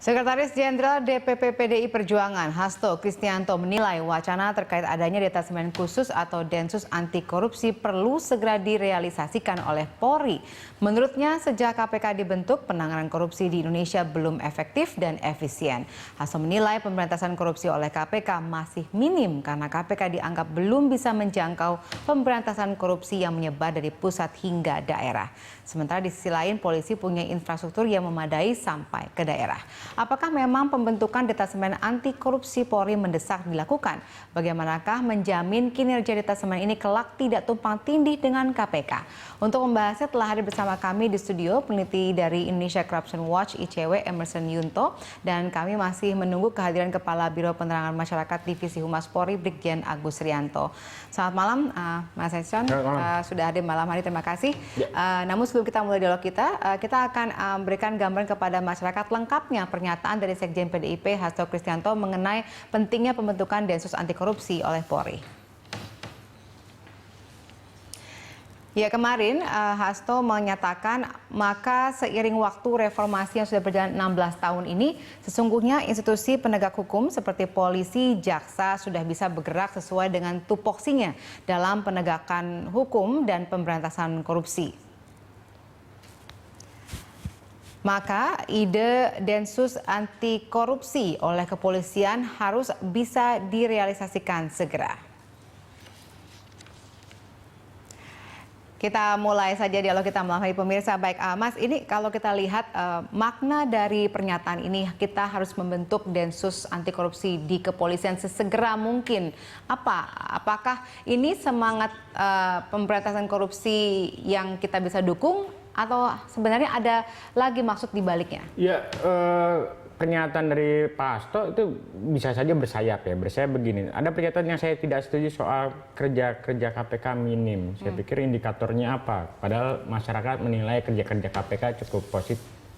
Sekretaris Jenderal DPP PDI Perjuangan Hasto Kristianto menilai wacana terkait adanya detasemen khusus atau Densus Anti Korupsi perlu segera direalisasikan oleh Polri. Menurutnya sejak KPK dibentuk, penanganan korupsi di Indonesia belum efektif dan efisien. Hasto menilai pemberantasan korupsi oleh KPK masih minim karena KPK dianggap belum bisa menjangkau pemberantasan korupsi yang menyebar dari pusat hingga daerah. Sementara di sisi lain polisi punya infrastruktur yang memadai sampai ke daerah. Apakah memang pembentukan detasemen anti korupsi Polri mendesak dilakukan? Bagaimanakah menjamin kinerja detasemen ini kelak tidak tumpang tindih dengan KPK? Untuk membahasnya telah hadir bersama kami di studio peneliti dari Indonesia Corruption Watch ICW Emerson Yunto, dan kami masih menunggu kehadiran Kepala Biro Penerangan Masyarakat Divisi Humas Polri Brigjen Agus Rianto. Selamat malam Mas Emerson, sudah hadir malam hari, terima kasih. Namun sebelum kita mulai dialog kita akan berikan gambaran kepada masyarakat lengkapnya pernyataan dari Sekjen PDIP Hasto Kristianto mengenai pentingnya pembentukan Densus Anti Korupsi oleh Polri. Ya, kemarin Hasto menyatakan maka seiring waktu reformasi yang sudah berjalan 16 tahun ini, sesungguhnya institusi penegak hukum seperti polisi, jaksa sudah bisa bergerak sesuai dengan tupoksinya dalam penegakan hukum dan pemberantasan korupsi. Maka ide Densus Anti Korupsi oleh kepolisian harus bisa direalisasikan segera. Kita mulai saja dialog kita malam hari, pemirsa. Baik, Mas, ini kalau kita lihat makna dari pernyataan ini, kita harus membentuk Densus Anti Korupsi di kepolisian sesegera mungkin. Apakah ini semangat pemberantasan korupsi yang kita bisa dukung, atau sebenarnya ada lagi maksud di baliknya? Ya, pernyataan dari Pak Hasto itu bisa saja bersayap ya. Bersayap begini, ada pernyataan yang saya tidak setuju soal kerja KPK minim. Saya pikir indikatornya apa? Padahal masyarakat menilai kerja KPK cukup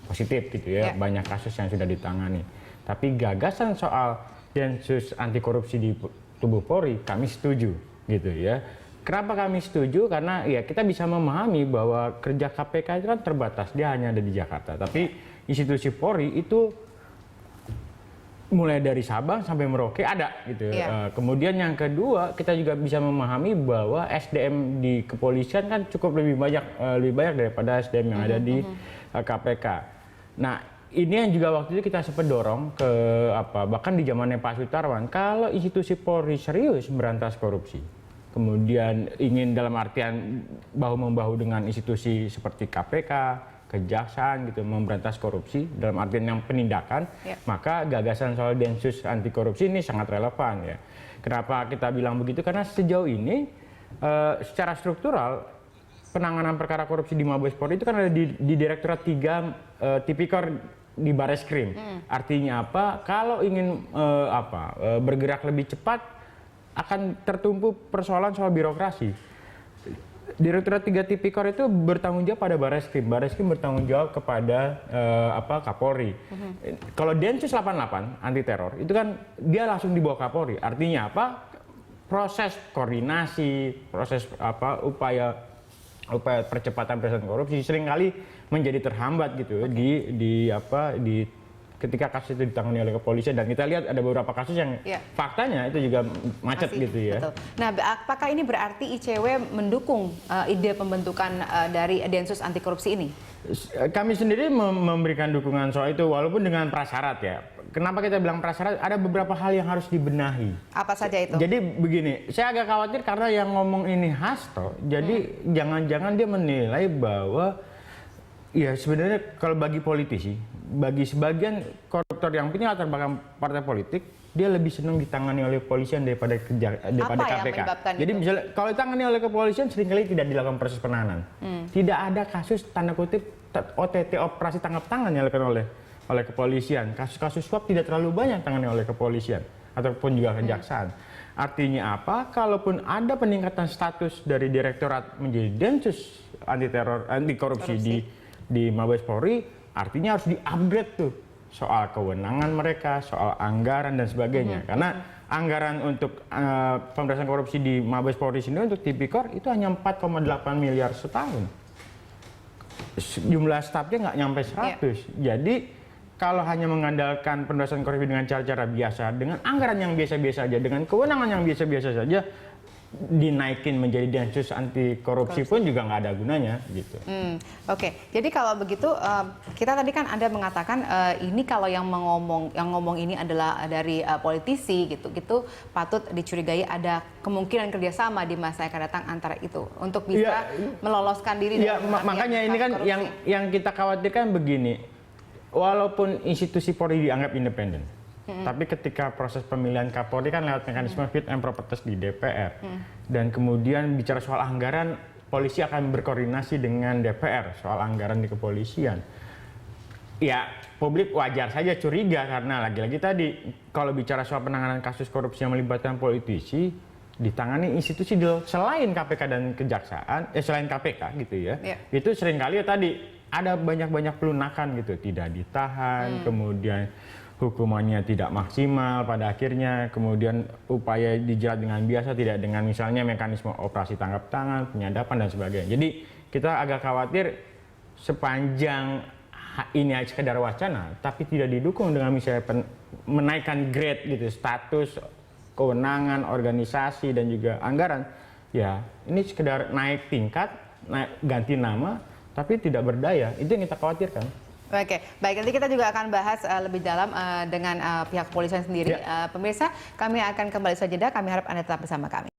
positif gitu ya. Banyak kasus yang sudah ditangani. Tapi gagasan soal Densus Anti Korupsi di tubuh Polri kami setuju gitu ya. Kenapa kami setuju? Karena ya kita bisa memahami bahwa kerja KPK itu kan terbatas, dia hanya ada di Jakarta. Tapi institusi Polri itu mulai dari Sabang sampai Merauke ada gitu. Kemudian yang kedua, kita juga bisa memahami bahwa SDM di kepolisian kan cukup lebih banyak daripada SDM yang ada di KPK. Nah, ini yang juga waktu itu kita sempat dorong ke bahkan di zamannya Pak Sutarwan, kalau institusi Polri serius berantas korupsi, kemudian ingin dalam artian bahu-membahu dengan institusi seperti KPK, kejaksaan gitu, memberantas korupsi dalam artian yang penindakan, maka gagasan soal Densus Anti Korupsi ini sangat relevan ya. Kenapa kita bilang begitu? Karena sejauh ini secara struktural penanganan perkara korupsi di Mabes Polri itu kan ada di Direktorat 3 Tipikor di Bareskrim. Artinya apa? Kalau ingin bergerak lebih cepat, akan tertumpu persoalan soal birokrasi. Direktorat 3 Tipikor itu bertanggung jawab pada Bareskrim. Bareskrim bertanggung jawab kepada Kapolri. Kalau Densus 88 anti teror itu kan dia langsung dibawa Kapolri. Artinya apa? Proses koordinasi, proses upaya percepatan pemberantasan korupsi seringkali menjadi terhambat gitu ketika kasus itu ditangani oleh kepolisian, dan kita lihat ada beberapa kasus yang faktanya itu juga macet gitu ya. Betul. Nah, apakah ini berarti ICW mendukung ide pembentukan dari Densus Anti Korupsi ini? Kami sendiri memberikan dukungan soal itu walaupun dengan prasyarat ya. Kenapa kita bilang prasyarat? Ada beberapa hal yang harus dibenahi. Apa saja itu? Jadi begini, saya agak khawatir karena yang ngomong ini Hasto, jadi jangan-jangan dia menilai bahwa ya sebenarnya kalau bagi politisi, bagi sebagian koruptor yang punya latar belakang partai politik, dia lebih senang ditangani oleh kepolisian daripada KPK. Jadi misalnya kalau ditangani oleh kepolisian seringkali tidak dilakukan proses penahanan. Tidak ada kasus tanda kutip OTT, operasi tangkap tangan yang dilakukan oleh kepolisian. Kasus-kasus suap tidak terlalu banyak ditangani oleh kepolisian ataupun juga kejaksaan. Artinya apa? Kalaupun ada peningkatan status dari direktorat menjadi Densus anti korupsi di Mabes Polri, artinya harus di-upgrade tuh soal kewenangan mereka, soal anggaran dan sebagainya. Karena anggaran untuk pemberantasan korupsi di Mabes Polri sendiri untuk Tipikor itu hanya 4,8 miliar setahun. Jumlah stafnya nggak nyampe 100. Jadi kalau hanya mengandalkan pemberantasan korupsi dengan cara-cara biasa, dengan anggaran yang biasa-biasa saja, dengan kewenangan yang biasa-biasa saja, dinaikin menjadi densus anti korupsi pun juga nggak ada gunanya gitu. Oke. Jadi kalau begitu kita tadi kan Anda mengatakan ini kalau yang ngomong ini adalah dari politisi gitu patut dicurigai ada kemungkinan kerjasama di masa yang akan datang antara itu untuk bisa meloloskan diri. Ya, makanya ini kan korupsi. yang kita khawatirkan begini, walaupun institusi Polri dianggap independen. Tapi ketika proses pemilihan Kapolri kan lewat mekanisme fit and proper test di DPR. Dan kemudian bicara soal anggaran, polisi akan berkoordinasi dengan DPR soal anggaran di kepolisian. Ya, publik wajar saja curiga karena lagi-lagi tadi kalau bicara soal penanganan kasus korupsi yang melibatkan politisi, ditangani institusi selain KPK dan Kejaksaan, selain KPK gitu ya. Itu seringkali tadi ada banyak pelunakan gitu, tidak ditahan, kemudian hukumannya tidak maksimal pada akhirnya, kemudian upaya dijerat dengan biasa, tidak dengan misalnya mekanisme operasi tangkap tangan, penyadapan dan sebagainya. Jadi kita agak khawatir sepanjang ini sekedar wacana, tapi tidak didukung dengan misalnya menaikkan grade gitu, status, kewenangan, organisasi dan juga anggaran. Ya ini sekedar naik tingkat, ganti nama, tapi tidak berdaya. Itu yang kita khawatirkan. Oke, baik, nanti kita juga akan bahas lebih dalam dengan pihak kepolisian sendiri. Pemirsa, kami akan kembali saja, kami harap Anda tetap bersama kami.